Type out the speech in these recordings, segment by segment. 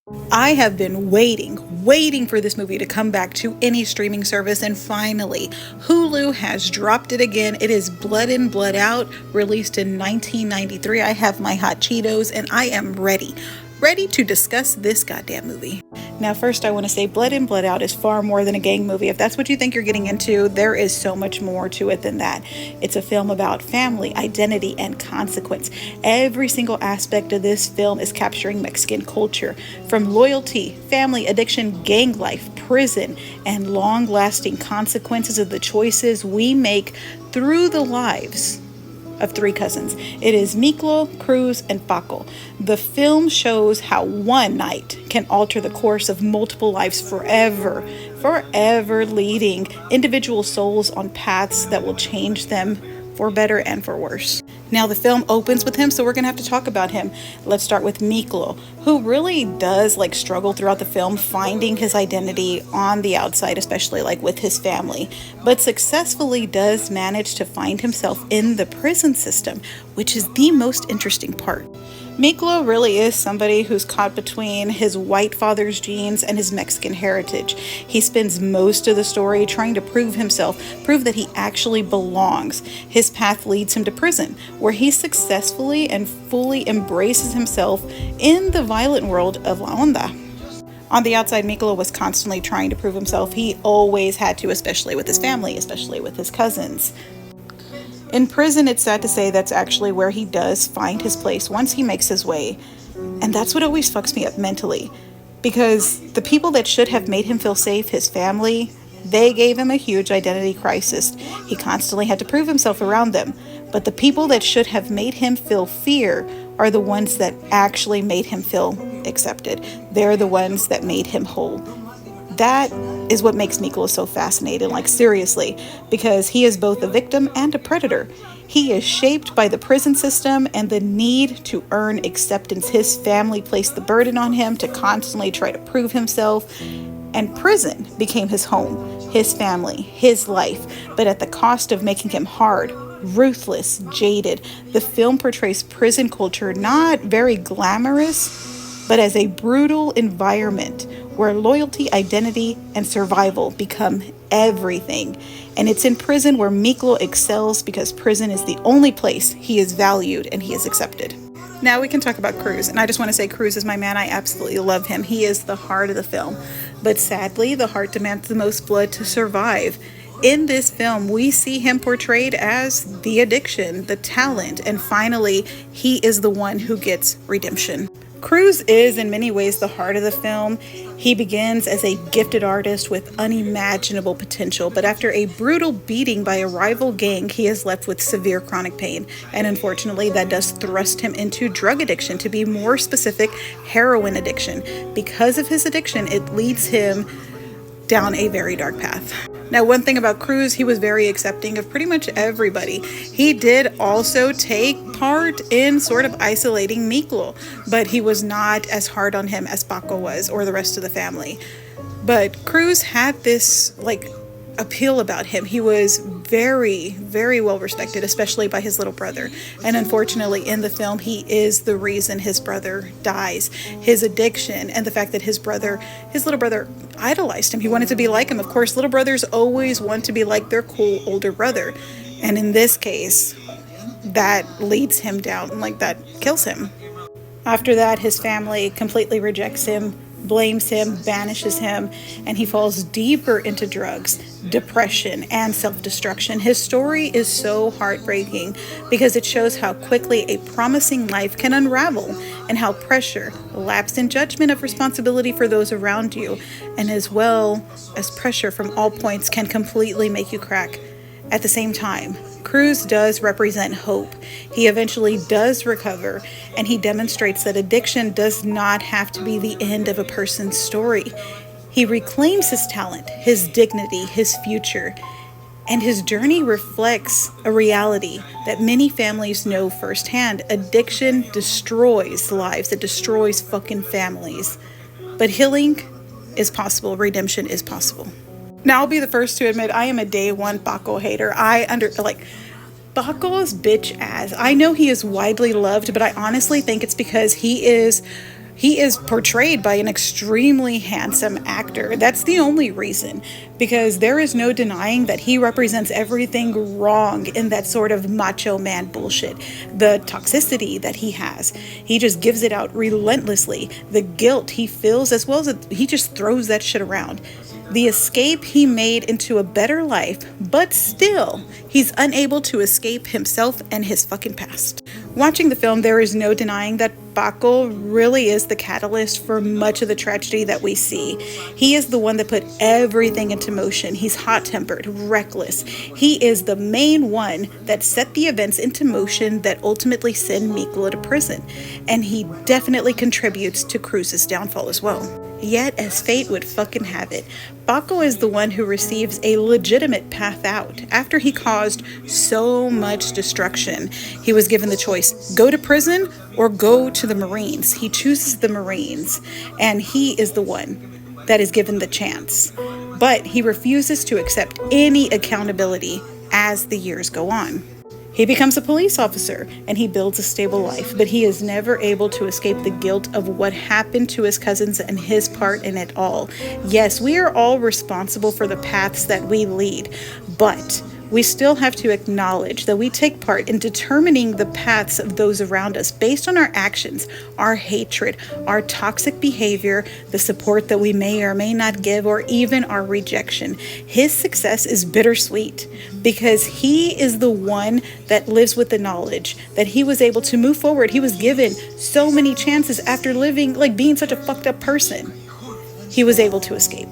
I have been waiting for this movie to come back to any streaming service, and finally, Hulu has dropped it again. It is Blood In, Blood Out, released in 1993. I have my hot Cheetos, and I am ready to discuss this goddamn movie. Now, first, I want to say Blood In, Blood Out is far more than a gang movie. If that's what you think you're getting into, there is so much more to it than that. It's a film about family, identity, and consequence. Every single aspect of this film is capturing Mexican culture, from loyalty, family, addiction, gang life, prison, and long-lasting consequences of the choices we make through the lives of three cousins. It is Miklo, Cruz, and Paco. The film shows how one night can alter the course of multiple lives forever, leading individual souls on paths that will change them for better and for worse. Now, the film opens with him, so we're gonna have to talk about him. Let's start with Miklo, who really does struggle throughout the film finding his identity on the outside, especially with his family, but successfully does manage to find himself in the prison system, which is the most interesting part. Miklo really is somebody who's caught between his white father's genes and his Mexican heritage. He spends most of the story trying to prove himself, prove that he actually belongs. His path leads him to prison, where he successfully and fully embraces himself in the violent world of La Onda. On the outside, Miklo was constantly trying to prove himself. He always had to, especially with his family, especially with his cousins. In prison, it's sad to say that's actually where he does find his place once he makes his way. And that's what always fucks me up mentally. Because the people that should have made him feel safe, his family, they gave him a huge identity crisis. He constantly had to prove himself around them. But the people that should have made him feel fear are the ones that actually made him feel accepted. They're the ones that made him whole. That is what makes Miklo so fascinating, seriously, because he is both a victim and a predator. He is shaped by the prison system and the need to earn acceptance. His family placed the burden on him to constantly try to prove himself, and prison became his home, his family, his life, but at the cost of making him hard, ruthless, jaded. The film portrays prison culture not very glamorous, but as a brutal environment where loyalty, identity, and survival become everything. And it's in prison where Miklo excels, because prison is the only place he is valued and he is accepted. Now we can talk about Cruz, and I just want to say Cruz is my man. I absolutely love him. He is the heart of the film. But sadly, the heart demands the most blood to survive. In this film, we see him portrayed as the addiction, the talent, and finally, he is the one who gets redemption. Cruz is in many ways the heart of the film. He begins as a gifted artist with unimaginable potential, but after a brutal beating by a rival gang, he is left with severe chronic pain. And unfortunately, that does thrust him into drug addiction, to be more specific, heroin addiction. Because of his addiction, it leads him down a very dark path. Now, one thing about Cruz, he was very accepting of pretty much everybody. He did also take part in sort of isolating Miklo, but he was not as hard on him as Paco was, or the rest of the family. But Cruz had this appeal about him. He was very, very well respected, especially by his little brother. And unfortunately, in the film, he is the reason his brother dies. His addiction and the fact that his little brother idolized him. He wanted to be like him. Of course, little brothers always want to be like their cool older brother. And in this case, that leads him down, that kills him. After that, his family completely rejects him, blames him, banishes him, and he falls deeper into drugs, depression, and self-destruction. His story is so heartbreaking because it shows how quickly a promising life can unravel, and how pressure, lapse in judgment of responsibility for those around you, and as well as pressure from all points, can completely make you crack. At the same time, Cruz does represent hope. He eventually does recover, and he demonstrates that addiction does not have to be the end of a person's story. He reclaims his talent, his dignity, his future, and his journey reflects a reality that many families know firsthand. Addiction destroys lives. It destroys fucking families. But healing is possible. Redemption is possible. Now, I'll be the first to admit I am a day one Paco hater. Paco's bitch ass. I know he is widely loved, but I honestly think it's because he is He is portrayed by an extremely handsome actor. That's the only reason, because there is no denying that he represents everything wrong in that sort of macho man bullshit. The toxicity that he has, he just gives it out relentlessly. The guilt he feels, as well as he just throws that shit around. The escape he made into a better life, but still, he's unable to escape himself and his fucking past. Watching the film, there is no denying that Paco really is the catalyst for much of the tragedy that we see. He is the one that put everything into motion. He's hot-tempered, reckless. He is the main one that set the events into motion that ultimately send Miklo to prison. And he definitely contributes to Cruz's downfall as well. Yet, as fate would fucking have it, Paco is the one who receives a legitimate path out. After he caused so much destruction, he was given the choice, go to prison or go to the Marines. He chooses the Marines, and he is the one that is given the chance. But he refuses to accept any accountability as the years go on. He becomes a police officer and he builds a stable life, but he is never able to escape the guilt of what happened to his cousins and his part in it all. Yes, we are all responsible for the paths that we lead, but we still have to acknowledge that we take part in determining the paths of those around us based on our actions, our hatred, our toxic behavior, the support that we may or may not give, or even our rejection. His success is bittersweet because he is the one that lives with the knowledge that he was able to move forward. He was given so many chances after being such a fucked up person. He was able to escape,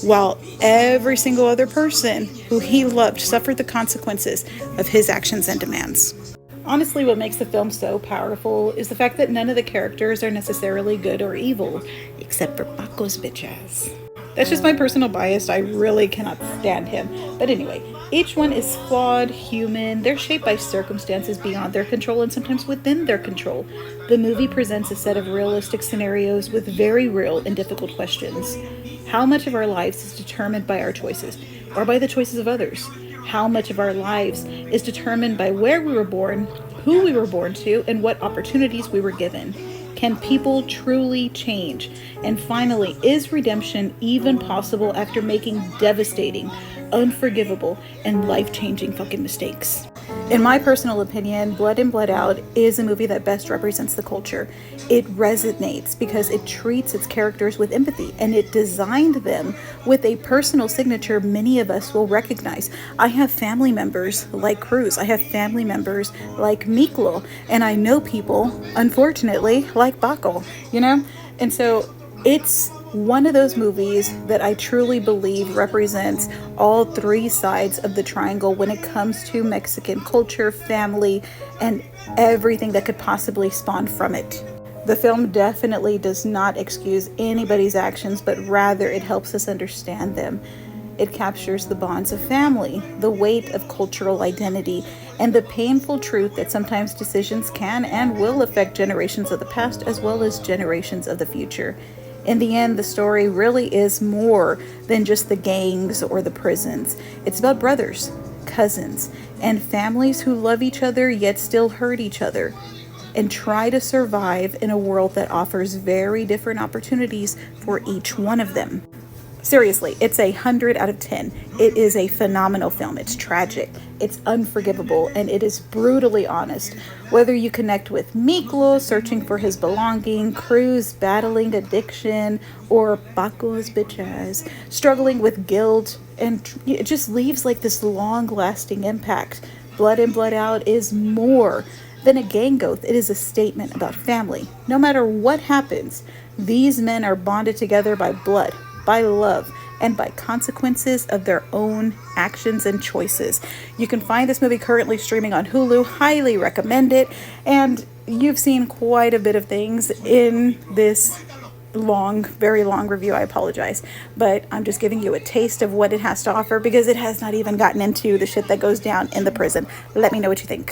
while every single other person who he loved suffered the consequences of his actions and demands. Honestly, what makes the film so powerful is the fact that none of the characters are necessarily good or evil, except for Paco's bitch ass. That's just my personal bias. I really cannot stand him. But anyway, each one is flawed, human. They're shaped by circumstances beyond their control and sometimes within their control. The movie presents a set of realistic scenarios with very real and difficult questions. How much of our lives is determined by our choices or by the choices of others? How much of our lives is determined by where we were born, who we were born to, and what opportunities we were given? Can people truly change? And finally, is redemption even possible after making devastating, unforgivable, and life-changing fucking mistakes? In my personal opinion, Blood In, Blood Out is a movie that best represents the culture. It resonates because it treats its characters with empathy, and it designed them with a personal signature many of us will recognize. I have family members like Cruz. I have family members like Miklo, and I know people, unfortunately, like Paco, And so it's one of those movies that I truly believe represents all three sides of the triangle when it comes to Mexican culture, family, and everything that could possibly spawn from it. The film definitely does not excuse anybody's actions, but rather it helps us understand them. It captures the bonds of family, the weight of cultural identity, and the painful truth that sometimes decisions can and will affect generations of the past as well as generations of the future. In the end, the story really is more than just the gangs or the prisons. It's about brothers, cousins, and families who love each other yet still hurt each other and try to survive in a world that offers very different opportunities for each one of them. Seriously, it's 100 out of 10. It is a phenomenal film. It's tragic, it's unforgivable, and it is brutally honest. Whether you connect with Miklo searching for his belonging, Cruz battling addiction, or Paco's bitch ass struggling with guilt, and it just leaves this long-lasting impact. Blood In, Blood Out is more than a gang oath. It is a statement about family. No matter what happens, these men are bonded together by blood, by love, and by consequences of their own actions and choices. You can find this movie currently streaming on Hulu. Highly recommend it. And you've seen quite a bit of things in this very long review. I apologize, but I'm just giving you a taste of what it has to offer because it has not even gotten into the shit that goes down in the prison. Let me know what you think.